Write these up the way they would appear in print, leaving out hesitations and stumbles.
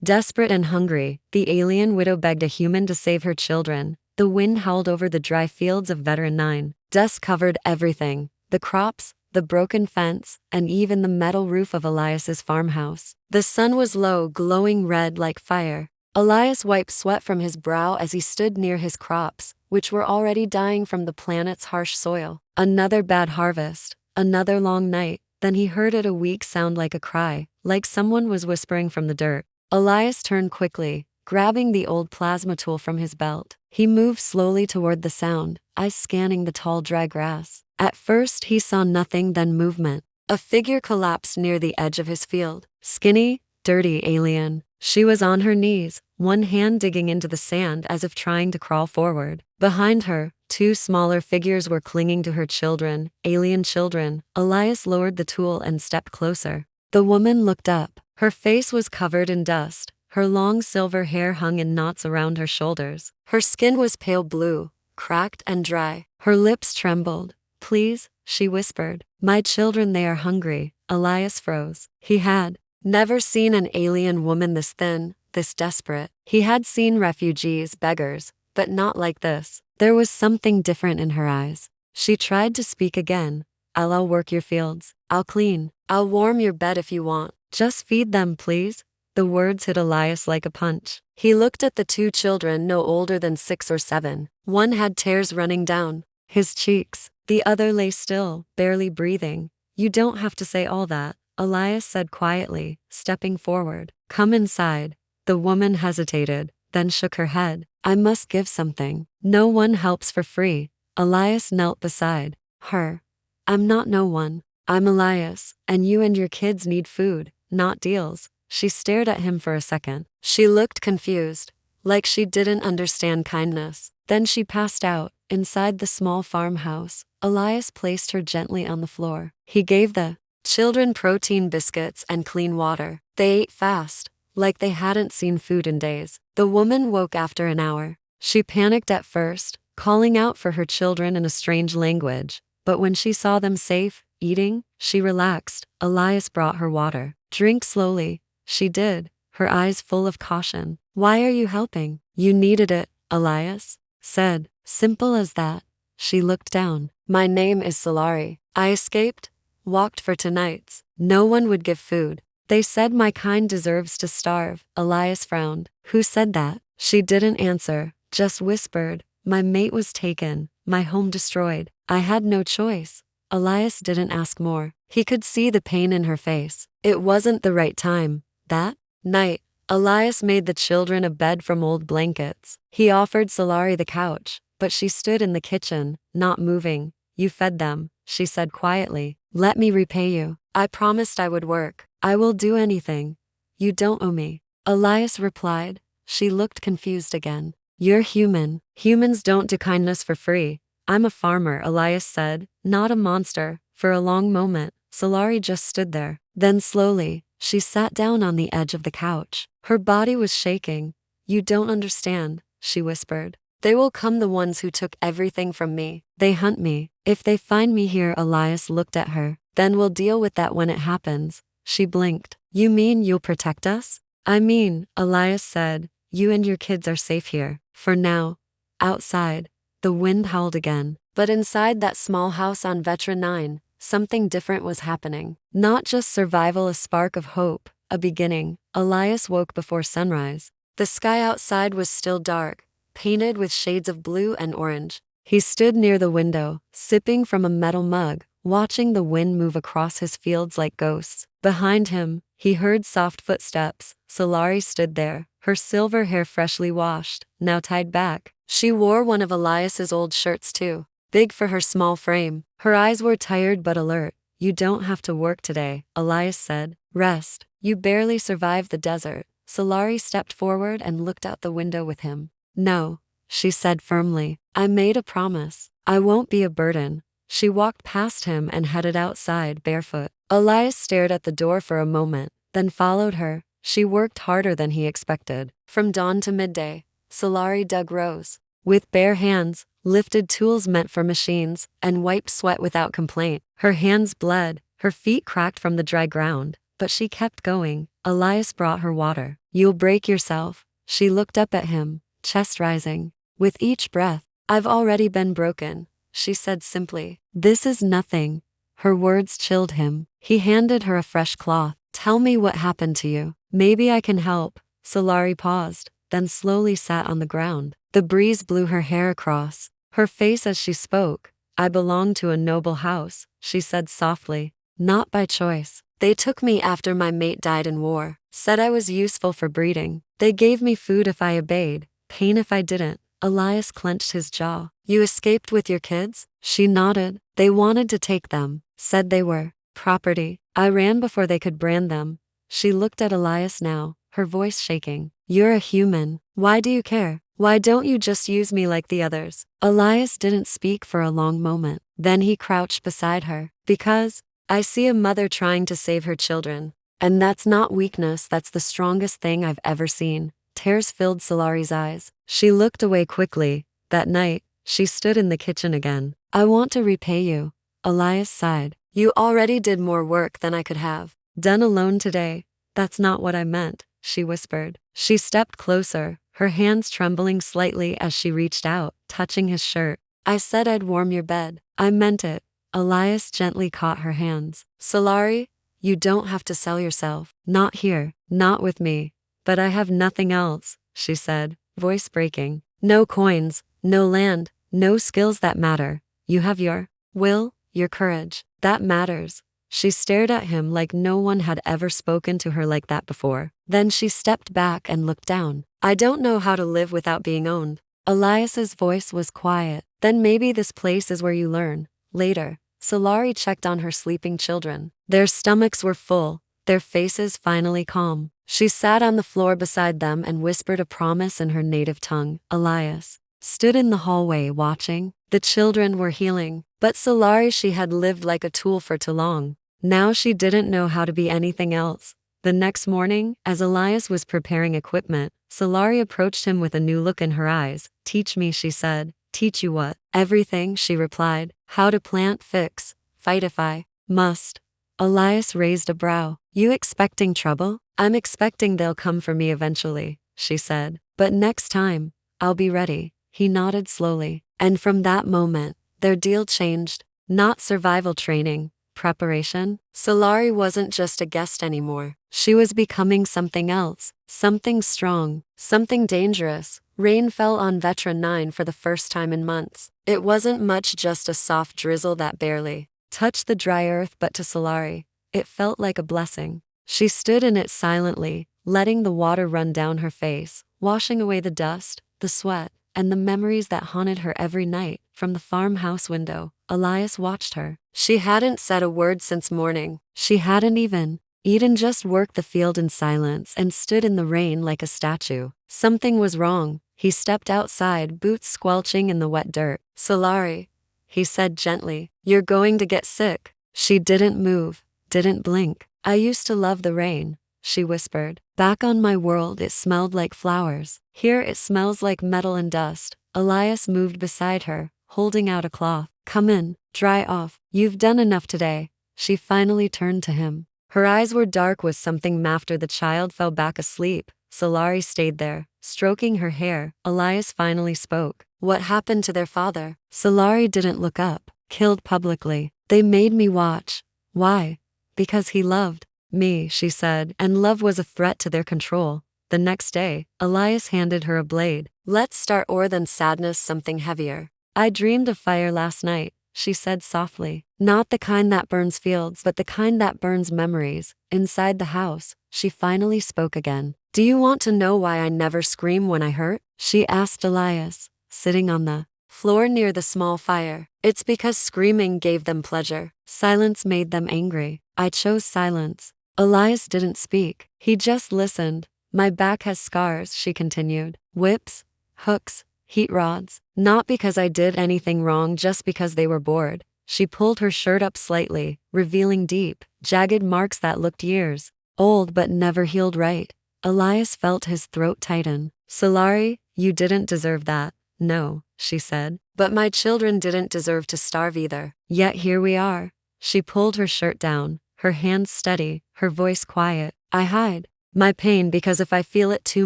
Desperate and hungry, the alien widow begged a human to save her children. The wind howled over the dry fields of Veteran 9. Dust covered everything: the crops, the broken fence, and even the metal roof of Elias's farmhouse. The sun was low, glowing red like fire. Elias wiped sweat from his brow as he stood near his crops, which were already dying from the planet's harsh soil. Another bad harvest, another long night. Then he heard it, a weak sound like a cry, like someone was whispering from the dirt. Elias turned quickly, grabbing the old plasma tool from his belt. He moved slowly toward the sound, eyes scanning the tall dry grass. At first he saw nothing, then movement. A figure collapsed near the edge of his field. Skinny, dirty alien. She was on her knees, one hand digging into the sand as if trying to crawl forward. Behind her, two smaller figures were clinging to her children, alien children. Elias lowered the tool and stepped closer. The woman looked up. Her face was covered in dust. Her long silver hair hung in knots around her shoulders. Her skin was pale blue, cracked and dry. Her lips trembled. "Please," she whispered. "My children, they are hungry." Elias froze. He had never seen an alien woman this thin, this desperate. He had seen refugees, beggars, but not like this. There was something different in her eyes. She tried to speak again. I'll work your fields. I'll clean. I'll warm your bed if you want. Just feed them, please." The words hit Elias like a punch. He looked at the two children, no older than 6 or 7. One had tears running down his cheeks. The other lay still, barely breathing. "You don't have to say all that," Elias said quietly, stepping forward. "Come inside." The woman hesitated, then shook her head. "I must give something. No one helps for free." Elias knelt beside her. "I'm not no one. I'm Elias, and you and your kids need food, not deals." She stared at him for a second. She looked confused, like she didn't understand kindness. Then she passed out. Inside the small farmhouse, Elias placed her gently on the floor. He gave the children protein biscuits and clean water. They ate fast, like they hadn't seen food in days. The woman woke after an hour. She panicked at first, calling out for her children in a strange language. But when she saw them safe, eating, she relaxed. Elias brought her water. "Drink slowly." She did, her eyes full of caution. "Why are you helping?" "You needed it," Elias said. Simple as that. She looked down. "My name is Solari. I escaped, walked for 2 nights. No one would give food. They said my kind deserves to starve." Elias frowned. "Who said that?" She didn't answer, just whispered. "My mate was taken, my home destroyed. I had no choice." Elias didn't ask more. He could see the pain in her face. It wasn't the right time. That night, Elias made the children a bed from old blankets. He offered Solari the couch, but she stood in the kitchen, not moving. "You fed them," she said quietly. "Let me repay you. I promised I would work. I will do anything. You don't owe me." Elias replied. She looked confused again. "You're human. Humans don't do kindness for free." "I'm a farmer," Elias said, "not a monster." For a long moment, Solari just stood there. Then slowly, she sat down on the edge of the couch. Her body was shaking. "You don't understand," she whispered. "They will come, the ones who took everything from me. They hunt me. If they find me here," Elias looked at her. "Then we'll deal with that when it happens." She blinked. "You mean you'll protect us?" "I mean," Elias said, "you and your kids are safe here. For now." Outside, the wind howled again. But inside that small house on Veteran 9, something different was happening. Not just survival, a spark of hope, a beginning. Elias woke before sunrise. The sky outside was still dark, painted with shades of blue and orange. He stood near the window, sipping from a metal mug, watching the wind move across his fields like ghosts. Behind him, he heard soft footsteps. Solari stood there, her silver hair freshly washed, now tied back. She wore one of Elias's old shirts too, big for her small frame. Her eyes were tired but alert. "You don't have to work today," Elias said. "Rest. You barely survived the desert." Solari stepped forward and looked out the window with him. "No," she said firmly. "I made a promise. I won't be a burden." She walked past him and headed outside, barefoot. Elias stared at the door for a moment, then followed her. She worked harder than he expected. From dawn to midday, Solari dug rows. With bare hands, lifted tools meant for machines, and wiped sweat without complaint. Her hands bled, her feet cracked from the dry ground, but she kept going. Elias brought her water. You'll break yourself. She looked up at him, chest rising. With each breath, I've already been broken, she said simply. This is nothing. Her words chilled him. He handed her a fresh cloth. Tell me what happened to you. Maybe I can help. Solari paused, then slowly sat on the ground. The breeze blew her hair across her face as she spoke. I belong to a noble house, she said softly. Not by choice. They took me after my mate died in war, said I was useful for breeding. They gave me food if I obeyed, pain if I didn't. Elias clenched his jaw. You escaped with your kids? She nodded. They wanted to take them, said they were property. I ran before they could brand them. She looked at Elias now, her voice shaking. You're a human. Why do you care? Why don't you just use me like the others? Elias didn't speak for a long moment. Then he crouched beside her. Because I see a mother trying to save her children. And that's not weakness, that's the strongest thing I've ever seen. Tears filled Solari's eyes. She looked away quickly. That night, she stood in the kitchen again. I want to repay you. Elias sighed. You already did more work than I could have done alone today. That's not what I meant, she whispered. She stepped closer, her hands trembling slightly as she reached out, touching his shirt. I said I'd warm your bed. I meant it. Elias gently caught her hands. Solari, you don't have to sell yourself. Not here, not with me. But I have nothing else, she said, voice breaking. No coins, no land, no skills that matter. You have your will, your courage. That matters. She stared at him like no one had ever spoken to her like that before. Then she stepped back and looked down. I don't know how to live without being owned. Elias's voice was quiet. Then maybe this place is where you learn. Later, Solari checked on her sleeping children. Their stomachs were full, their faces finally calm. She sat on the floor beside them and whispered a promise in her native tongue. Elias stood in the hallway watching. The children were healing, but Solari she had lived like a tool for too long. Now she didn't know how to be anything else. The next morning, as Elias was preparing equipment, Solari approached him with a new look in her eyes. Teach me, she said. Teach you what? Everything, she replied. How to plant, fix, fight if I must. Elias raised a brow. You expecting trouble? I'm expecting they'll come for me eventually, she said. But next time, I'll be ready. He nodded slowly. And from that moment, their deal changed. Not survival training, preparation. Solari wasn't just a guest anymore. She was becoming something else. Something strong. Something dangerous. Rain fell on Veteran 9 for the first time in months. It wasn't much, just a soft drizzle that barely touched the dry earth, but to Solari, it felt like a blessing. She stood in it silently, letting the water run down her face, washing away the dust, the sweat, and the memories that haunted her every night. From the farmhouse window, Elias watched her. She hadn't said a word since morning. She hadn't even eaten, just worked the field in silence and stood in the rain like a statue. Something was wrong. He stepped outside, boots squelching in the wet dirt. Solari, he said gently, you're going to get sick. She didn't move, didn't blink. I used to love the rain, she whispered. Back on my world it smelled like flowers. Here it smells like metal and dust. Elias moved beside her, holding out a cloth. Come in, dry off. You've done enough today. She finally turned to him. Her eyes were dark with something. After the child fell back asleep, Solari stayed there, stroking her hair. Elias finally spoke. What happened to their father? Solari didn't look up. Killed publicly. They made me watch. Why? Because he loved me, she said, and love was a threat to their control. The next day, Elias handed her a blade. Let's start, or than sadness, something heavier. I dreamed of fire last night, she said softly. Not the kind that burns fields, but the kind that burns memories. Inside the house, she finally spoke again. Do you want to know why I never scream when I hurt? She asked Elias, sitting on the floor near the small fire. It's because screaming gave them pleasure. Silence made them angry. I chose silence. Elias didn't speak. He just listened. My back has scars, she continued. Whips, hooks, heat rods. Not because I did anything wrong, just because they were bored. She pulled her shirt up slightly, revealing deep, jagged marks that looked years old but never healed right. Elias felt his throat tighten. Solari, you didn't deserve that. No, she said. But my children didn't deserve to starve either. Yet here we are. She pulled her shirt down, her hands steady, her voice quiet. I hide My pain, because if I feel it too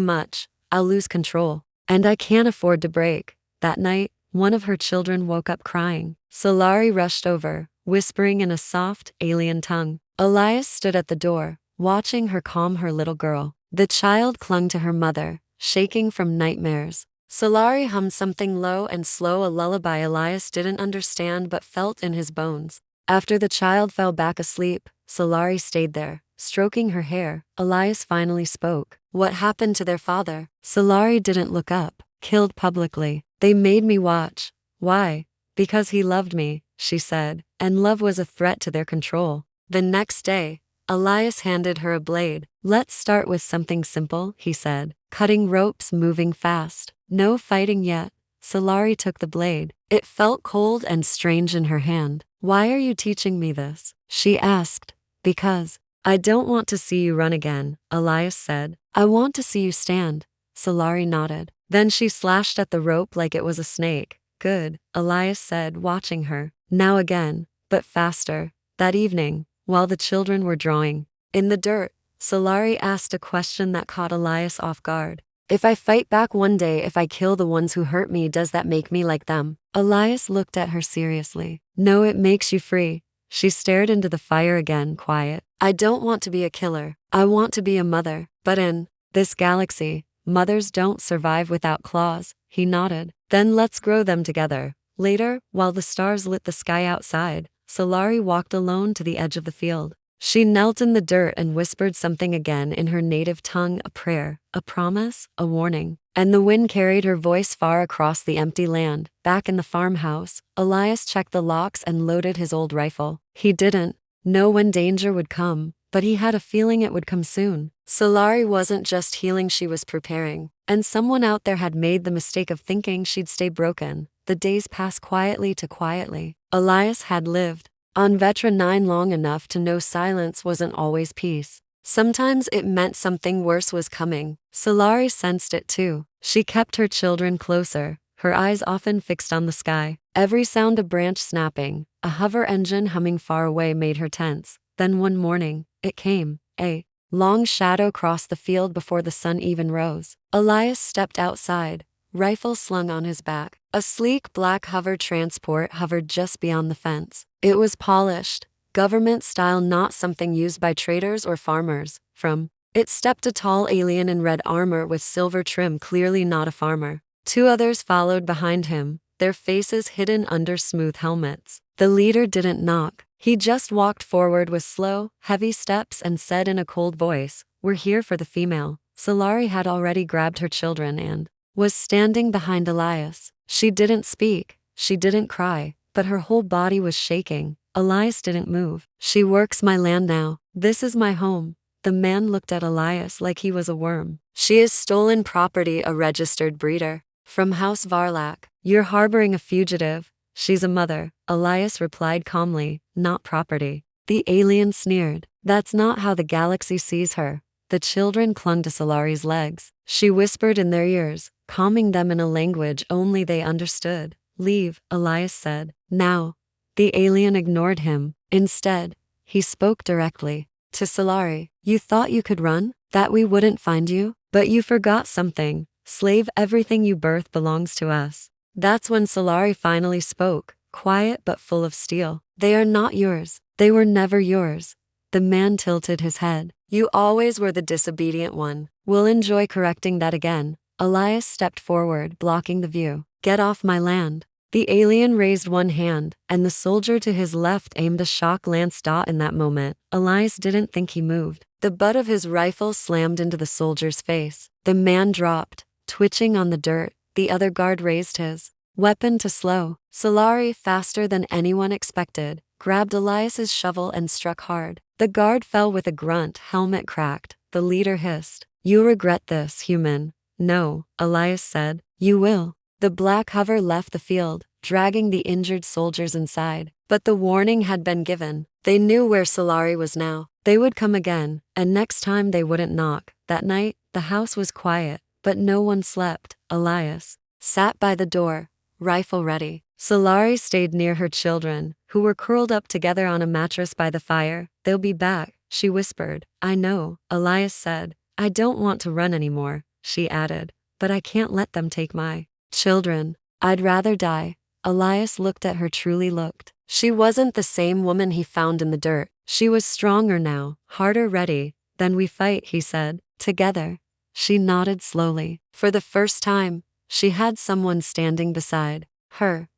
much, I'll lose control. And I can't afford to break. That night, one of her children woke up crying. Solari rushed over, whispering in a soft, alien tongue. Elias stood at the door, watching her calm her little girl. The child clung to her mother, shaking from nightmares. Solari hummed something low and slow, a lullaby Elias didn't understand but felt in his bones. After the child fell back asleep, Solari stayed there, stroking her hair. Elias finally spoke. What happened to their father? Solari didn't look up. Killed publicly. They made me watch. Why? Because he loved me, she said, and love was a threat to their control. The next day, Elias handed her a blade. Let's start with something simple, he said. Cutting ropes, moving fast. No fighting yet. Solari took the blade. It felt cold and strange in her hand. Why are you teaching me this? She asked. Because I don't want to see you run again, Elias said. I want to see you stand. Solari nodded. Then she slashed at the rope like it was a snake. Good, Elias said, watching her. Now again, but faster. That evening, while the children were drawing in the dirt, Solari asked a question that caught Elias off guard. If I fight back one day, if I kill the ones who hurt me, does that make me like them? Elias looked at her seriously. No, it makes you free. She stared into the fire again, quiet. I don't want to be a killer. I want to be a mother. But in this galaxy, mothers don't survive without claws. He nodded. Then let's grow them together. Later, while the stars lit the sky outside, Solari walked alone to the edge of the field. She knelt in the dirt and whispered something again in her native tongue, a prayer, a promise, a warning. And the wind carried her voice far across the empty land. Back in the farmhouse, Elias checked the locks and loaded his old rifle. He didn't know when danger would come, but he had a feeling it would come soon. Solari wasn't just healing, she was preparing. And someone out there had made the mistake of thinking she'd stay broken. The days passed quietly to quietly. Elias had lived on Veteran 9 long enough to know silence wasn't always peace. Sometimes it meant something worse was coming. Solari sensed it too. She kept her children closer, her eyes often fixed on the sky. Every sound, a branch snapping, a hover engine humming far away, made her tense. Then one morning, it came. A long shadow crossed the field before the sun even rose. Elias stepped outside, rifle slung on his back. A sleek black hover transport hovered just beyond the fence. It was polished, government style, not something used by traders or farmers. From it stepped a tall alien in red armor with silver trim, clearly not a farmer. Two others followed behind him, their faces hidden under smooth helmets. The leader didn't knock. He just walked forward with slow, heavy steps and said in a cold voice, "We're here for the female." Solari had already grabbed her children and was standing behind Elias. She didn't speak, she didn't cry, but her whole body was shaking. Elias didn't move. She works my land now. This is my home. The man looked at Elias like he was a worm. She is stolen property, a registered breeder. From House Varlak. You're harboring a fugitive. She's a mother, Elias replied calmly, not property. The alien sneered. That's not how the galaxy sees her. The children clung to Solari's legs. She whispered in their ears, calming them in a language only they understood. Leave, Elias said. Now. The alien ignored him. Instead, he spoke directly to Solari. You thought you could run? That we wouldn't find you? But you forgot something. Slave, everything you birth belongs to us. That's when Solari finally spoke, quiet but full of steel. They are not yours. They were never yours. The man tilted his head. You always were the disobedient one. We'll enjoy correcting that again. Elias stepped forward, blocking the view. Get off my land. The alien raised one hand, and the soldier to his left aimed a shock lance dot. In that moment, Elias didn't think he moved. The butt of his rifle slammed into the soldier's face. The man dropped, twitching on the dirt. The other guard raised his weapon to slow. Solari, faster than anyone expected, grabbed Elias's shovel and struck hard. The guard fell with a grunt, helmet cracked. The leader hissed. You regret this, human. No, Elias said. You will. The black hover left the field, dragging the injured soldiers inside. But the warning had been given. They knew where Solari was now. They would come again, and next time they wouldn't knock. That night, the house was quiet, but no one slept. Elias sat by the door, rifle ready. Solari stayed near her children, who were curled up together on a mattress by the fire. They'll be back, she whispered. I know, Elias said. I don't want to run anymore, she added, but I can't let them take my children. I'd rather die. Elias looked at her, truly looked. She wasn't the same woman he found in the dirt. She was stronger now, harder, ready. Then we fight, he said. Together. She nodded slowly. For the first time, she had someone standing beside her.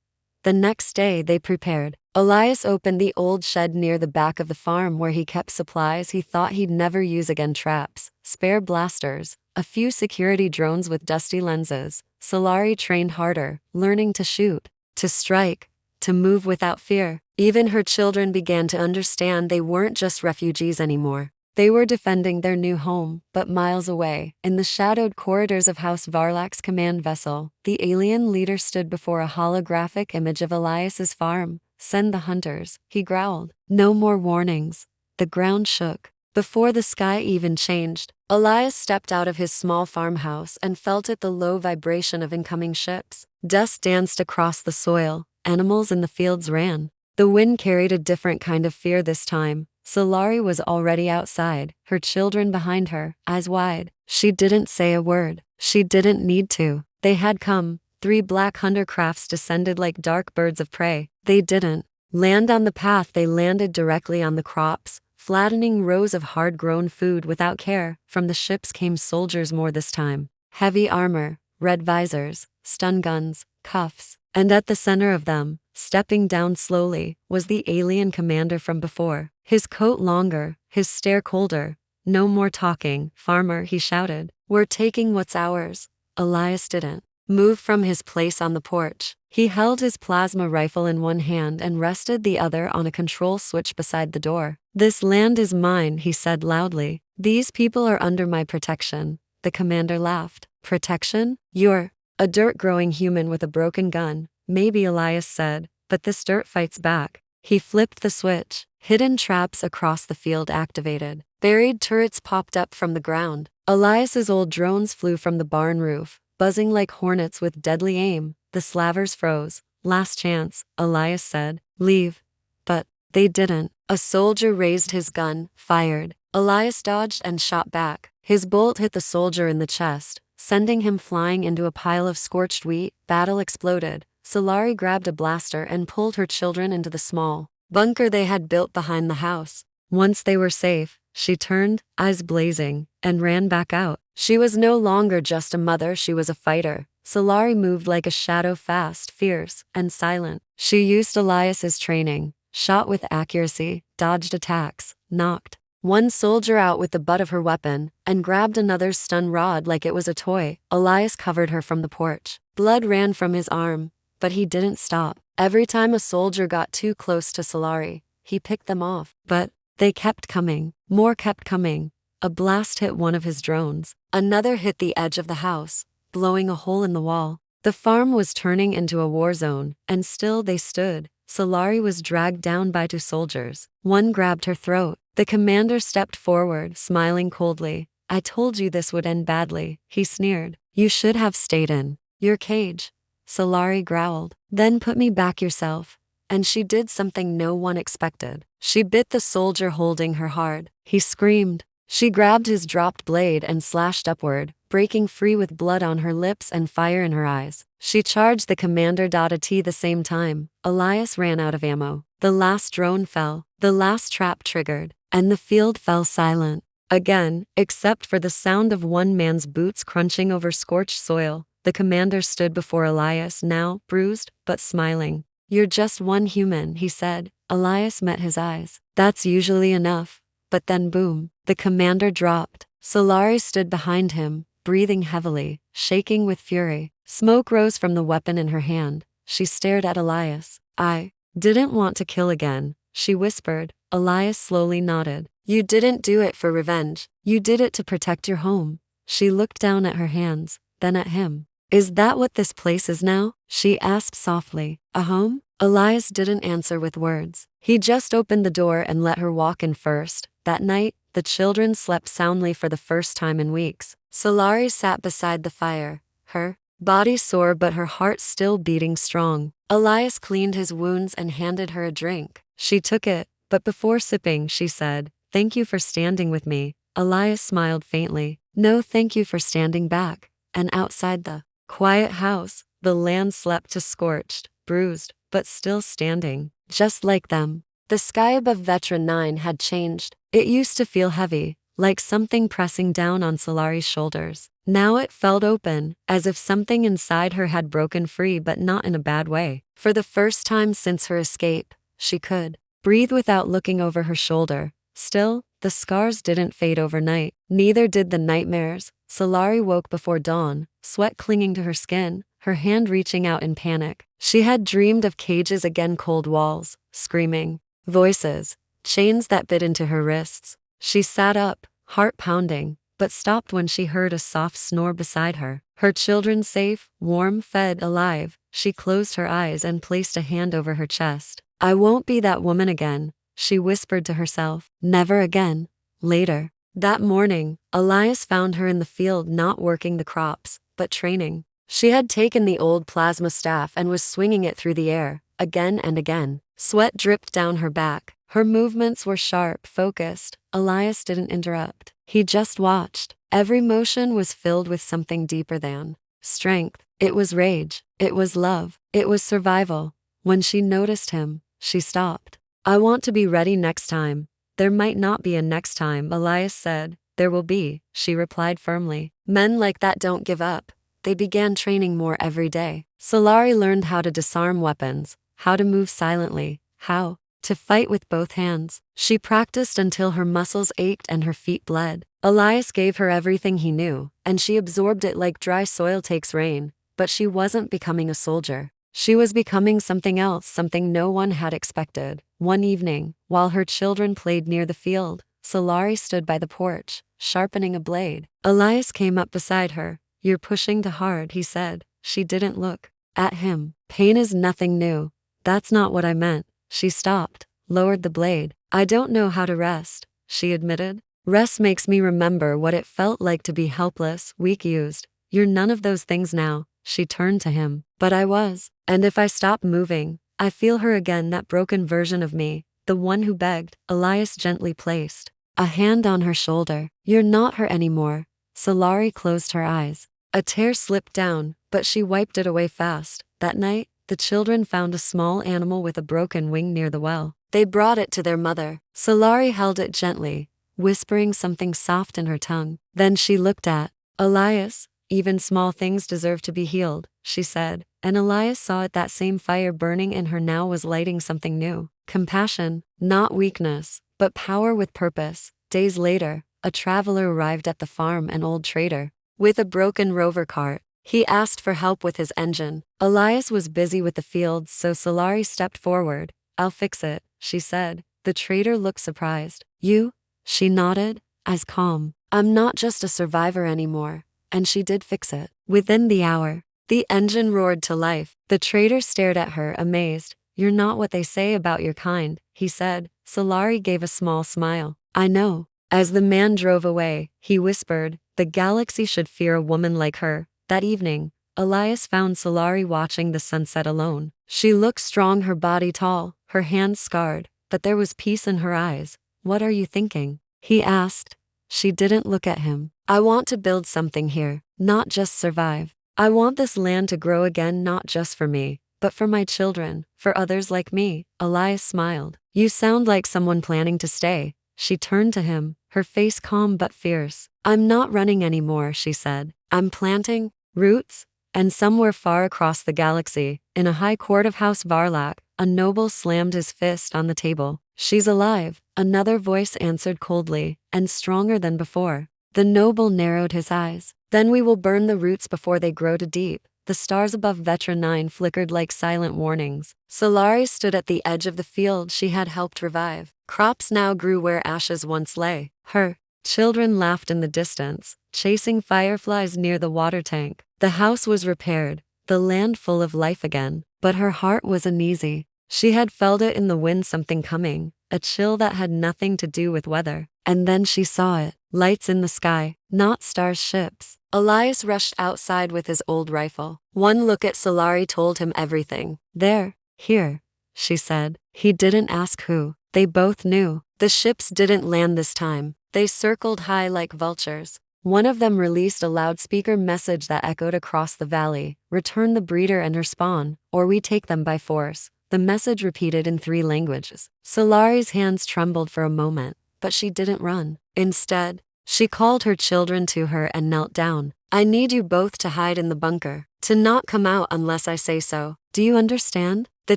The next day they prepared. Elias opened the old shed near the back of the farm where he kept supplies he thought he'd never use again: traps, spare blasters, a few security drones with dusty lenses. Solari trained harder, learning to shoot, to strike, to move without fear. Even her children began to understand they weren't just refugees anymore. They were defending their new home, but miles away, in the shadowed corridors of House Varlak's command vessel, the alien leader stood before a holographic image of Elias's farm. Send the hunters, he growled. No more warnings. The ground shook. Before the sky even changed, Elias stepped out of his small farmhouse and felt it, the low vibration of incoming ships. Dust danced across the soil. Animals in the fields ran. The wind carried a different kind of fear this time. Solari was already outside, her children behind her, eyes wide. She didn't say a word. She didn't need to. They had come. 3 black hunter crafts descended like dark birds of prey. They didn't land on the path, they landed directly on the crops, flattening rows of hard-grown food without care. From the ships came soldiers, more this time. Heavy armor, red visors, stun guns, cuffs. And at the center of them, stepping down slowly, was the alien commander from before. His coat longer, his stare colder. No more talking, farmer, he shouted. We're taking what's ours. Elias didn't move from his place on the porch. He held his plasma rifle in one hand and rested the other on a control switch beside the door. This land is mine, he said loudly. These people are under my protection. The commander laughed. Protection? You're a dirt-growing human with a broken gun, maybe, Elias said, but this dirt fights back. He flipped the switch. Hidden traps across the field activated. Buried turrets popped up from the ground. Elias's old drones flew from the barn roof, buzzing like hornets with deadly aim. The slavers froze. Last chance, Elias said. Leave. But they didn't. A soldier raised his gun, fired. Elias dodged and shot back. His bolt hit the soldier in the chest, sending him flying into a pile of scorched wheat. Battle exploded. Solari grabbed a blaster and pulled her children into the small bunker they had built behind the house. Once they were safe, she turned, eyes blazing, and ran back out. She was no longer just a mother, she was a fighter. Solari moved like a shadow, fast, fierce, and silent. She used Elias's training, shot with accuracy, dodged attacks, knocked one soldier out with the butt of her weapon, and grabbed another's stun rod like it was a toy. Elias covered her from the porch. Blood ran from his arm, but he didn't stop. Every time a soldier got too close to Solari, he picked them off. But they kept coming. More kept coming. A blast hit one of his drones. Another hit the edge of the house, blowing a hole in the wall. The farm was turning into a war zone, and still they stood. Solari was dragged down by 2 soldiers. One grabbed her throat. The commander stepped forward, smiling coldly. I told you this would end badly, he sneered. You should have stayed in your cage. Solari growled. Then put me back yourself. And she did something no one expected. She bit the soldier holding her hard. He screamed. She grabbed his dropped blade and slashed upward, breaking free with blood on her lips and fire in her eyes. She charged the commander. At the same time, Elias ran out of ammo. The last drone fell. The last trap triggered. And the field fell silent. Again, except for the sound of one man's boots crunching over scorched soil. The commander stood before Elias, now bruised, but smiling. You're just one human, he said. Elias met his eyes. That's usually enough. But then boom, the commander dropped. Solari stood behind him, breathing heavily, shaking with fury. Smoke rose from the weapon in her hand. She stared at Elias. I didn't want to kill again, she whispered. Elias slowly nodded. You didn't do it for revenge. You did it to protect your home. She looked down at her hands, then at him. Is that what this place is now? She asked softly. A home? Elias didn't answer with words. He just opened the door and let her walk in first. That night, the children slept soundly for the first time in weeks. Solari sat beside the fire, her body sore but her heart still beating strong. Elias cleaned his wounds and handed her a drink. She took it, but before sipping she said, Thank you for standing with me. Elias smiled faintly. No thank you for standing back. And outside the quiet house, the land slept to scorched, bruised, but still standing, just like them. The sky above Veteran 9 had changed. It used to feel heavy, like something pressing down on Solari's shoulders. Now it felt open, as if something inside her had broken free, but not in a bad way. For the first time since her escape, she could breathe without looking over her shoulder. Still, the scars didn't fade overnight. Neither did the nightmares. Solari woke before dawn, sweat clinging to her skin, her hand reaching out in panic. She had dreamed of cages again, cold walls, screaming voices, chains that bit into her wrists. She sat up, heart pounding, but stopped when she heard a soft snore beside her. Her children safe, warm, fed, alive. She closed her eyes and placed a hand over her chest. I won't be that woman again, she whispered to herself. Never again. Later that morning, Elias found her in the field, not working the crops, but training. She had taken the old plasma staff and was swinging it through the air, again and again. Sweat dripped down her back. Her movements were sharp, focused. Elias didn't interrupt. He just watched. Every motion was filled with something deeper than strength. It was rage. It was love. It was survival. When she noticed him, she stopped. I want to be ready next time. There might not be a next time, Elias said. There will be, she replied firmly. Men like that don't give up. They began training more every day. Solari learned how to disarm weapons, how to move silently, how to fight with both hands. She practiced until her muscles ached and her feet bled. Elias gave her everything he knew, and she absorbed it like dry soil takes rain. But she wasn't becoming a soldier. She was becoming something else, something no one had expected. One evening, while her children played near the field, Solari stood by the porch, sharpening a blade. Elias came up beside her. You're pushing too hard, he said. She didn't look at him. Pain is nothing new. That's not what I meant. She stopped, lowered the blade. I don't know how to rest, she admitted. Rest makes me remember what it felt like to be helpless, weak, used. You're none of those things now. She turned to him. But I was. And if I stop moving, I feel her again, that broken version of me, the one who begged. Elias gently placed a hand on her shoulder. You're not her anymore. Solari closed her eyes. A tear slipped down, but she wiped it away fast. That night, the children found a small animal with a broken wing near the well. They brought it to their mother. Solari held it gently, whispering something soft in her tongue. Then she looked at Elias. Even small things deserve to be healed, she said, and Elias saw it. That same fire burning in her now was lighting something new. Compassion, not weakness, but power with purpose. Days later, a traveler arrived at the farm, an old trader, with a broken rover cart. He asked for help with his engine. Elias was busy with the fields, so Solari stepped forward. I'll fix it, she said. The trader looked surprised. You? She nodded, as calm. I'm not just a survivor anymore. And she did fix it. Within the hour, the engine roared to life. The trader stared at her, amazed. You're not what they say about your kind, he said. Solari gave a small smile. I know. As the man drove away, he whispered, the galaxy should fear a woman like her. That evening, Elias found Solari watching the sunset alone. She looked strong, her body tall, her hands scarred, but there was peace in her eyes. What are you thinking? He asked. She didn't look at him. I want to build something here, not just survive. I want this land to grow again, not just for me, but for my children, for others like me. Elias smiled. You sound like someone planning to stay. She turned to him, her face calm but fierce. I'm not running anymore, she said. I'm planting roots. And somewhere far across the galaxy, in a high court of House Varlak, a noble slammed his fist on the table. She's alive, another voice answered coldly, and stronger than before. The noble narrowed his eyes. Then we will burn the roots before they grow too deep. The stars above Vetra 9 flickered like silent warnings. Solari stood at the edge of the field she had helped revive. Crops now grew where ashes once lay. Her children laughed in the distance, chasing fireflies near the water tank. The house was repaired, the land full of life again. But her heart was uneasy. She had felt it in the wind, something coming, a chill that had nothing to do with weather. And then she saw it. Lights in the sky, not stars, ships. Elias rushed outside with his old rifle. One look at Solari told him everything. There, here, she said. He didn't ask who. They both knew. The ships didn't land this time. They circled high like vultures. One of them released a loudspeaker message that echoed across the valley: "Return the breeder and her spawn, or we take them by force." The message repeated in 3 languages. Solari's hands trembled for a moment, but she didn't run. Instead, she called her children to her and knelt down. "I need you both to hide in the bunker, to not come out unless I say so. Do you understand?" The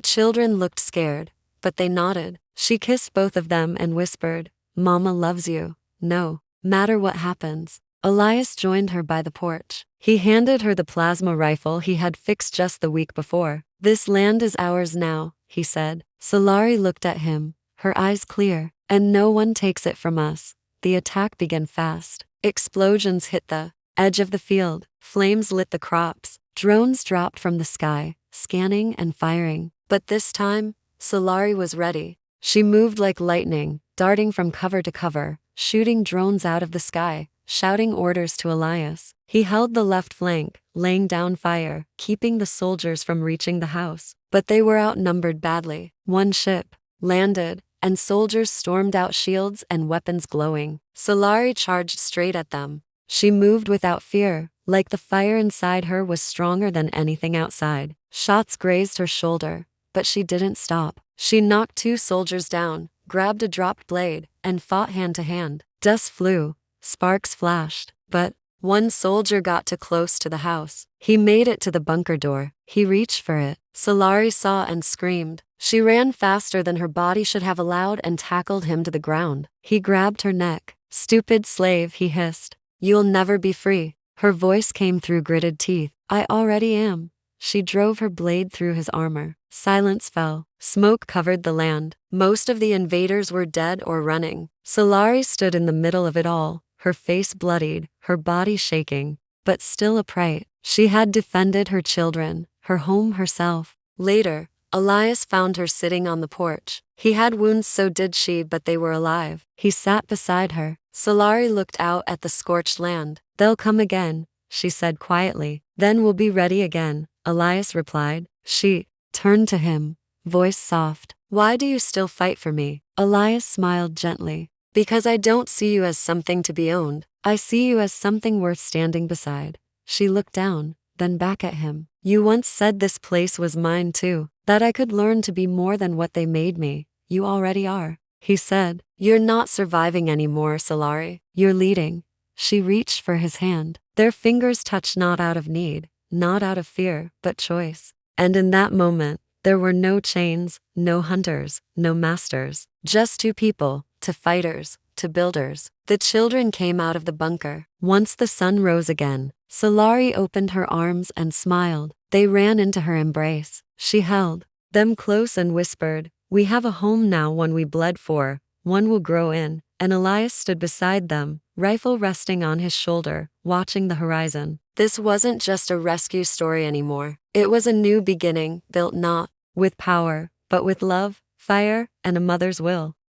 children looked scared, but they nodded. She kissed both of them and whispered, "Mama loves you, no matter what happens." Elias joined her by the porch. He handed her the plasma rifle he had fixed just the week before. "This land is ours now," he said. Solari looked at him, her eyes clear. "And no one takes it from us." The attack began fast. Explosions hit the edge of the field. Flames lit the crops. Drones dropped from the sky, scanning and firing. But this time, Solari was ready. She moved like lightning, darting from cover to cover, shooting drones out of the sky, shouting orders to Elias. He held the left flank, laying down fire, keeping the soldiers from reaching the house. But they were outnumbered badly. One ship landed, and soldiers stormed out, shields and weapons glowing. Solari charged straight at them. She moved without fear, like the fire inside her was stronger than anything outside. Shots grazed her shoulder, but she didn't stop. She knocked 2 soldiers down, grabbed a dropped blade, and fought hand to hand. Dust flew, sparks flashed, but one soldier got too close to the house. He made it to the bunker door. He reached for it. Solari saw and screamed. She ran faster than her body should have allowed and tackled him to the ground. He grabbed her neck. "Stupid slave," he hissed. "You'll never be free." Her voice came through gritted teeth. "I already am." She drove her blade through his armor. Silence fell. Smoke covered the land. Most of the invaders were dead or running. Solari stood in the middle of it all, her face bloodied, her body shaking, but still upright. She had defended her children, her home, herself. Later, Elias found her sitting on the porch. He had wounds, so did she, but they were alive. He sat beside her. Solari looked out at the scorched land. "They'll come again," she said quietly. "Then we'll be ready again," Elias replied. She turned to him, voice soft. "Why do you still fight for me?" Elias smiled gently. "Because I don't see you as something to be owned. I see you as something worth standing beside." She looked down, then back at him. "You once said this place was mine too, that I could learn to be more than what they made me. You already are." He said, "You're not surviving anymore, Solari. You're leading." She reached for his hand. Their fingers touched, not out of need, not out of fear, but choice. And in that moment, there were no chains, no hunters, no masters. Just 2 people, 2 fighters, 2 builders. The children came out of the bunker. Once the sun rose again, Solari opened her arms and smiled. They ran into her embrace. She held them close and whispered, "We have a home now, one we bled for, one we'll grow in." And Elias stood beside them, rifle resting on his shoulder, watching the horizon. This wasn't just a rescue story anymore. It was a new beginning, built not with power, but with love, fire, and a mother's will.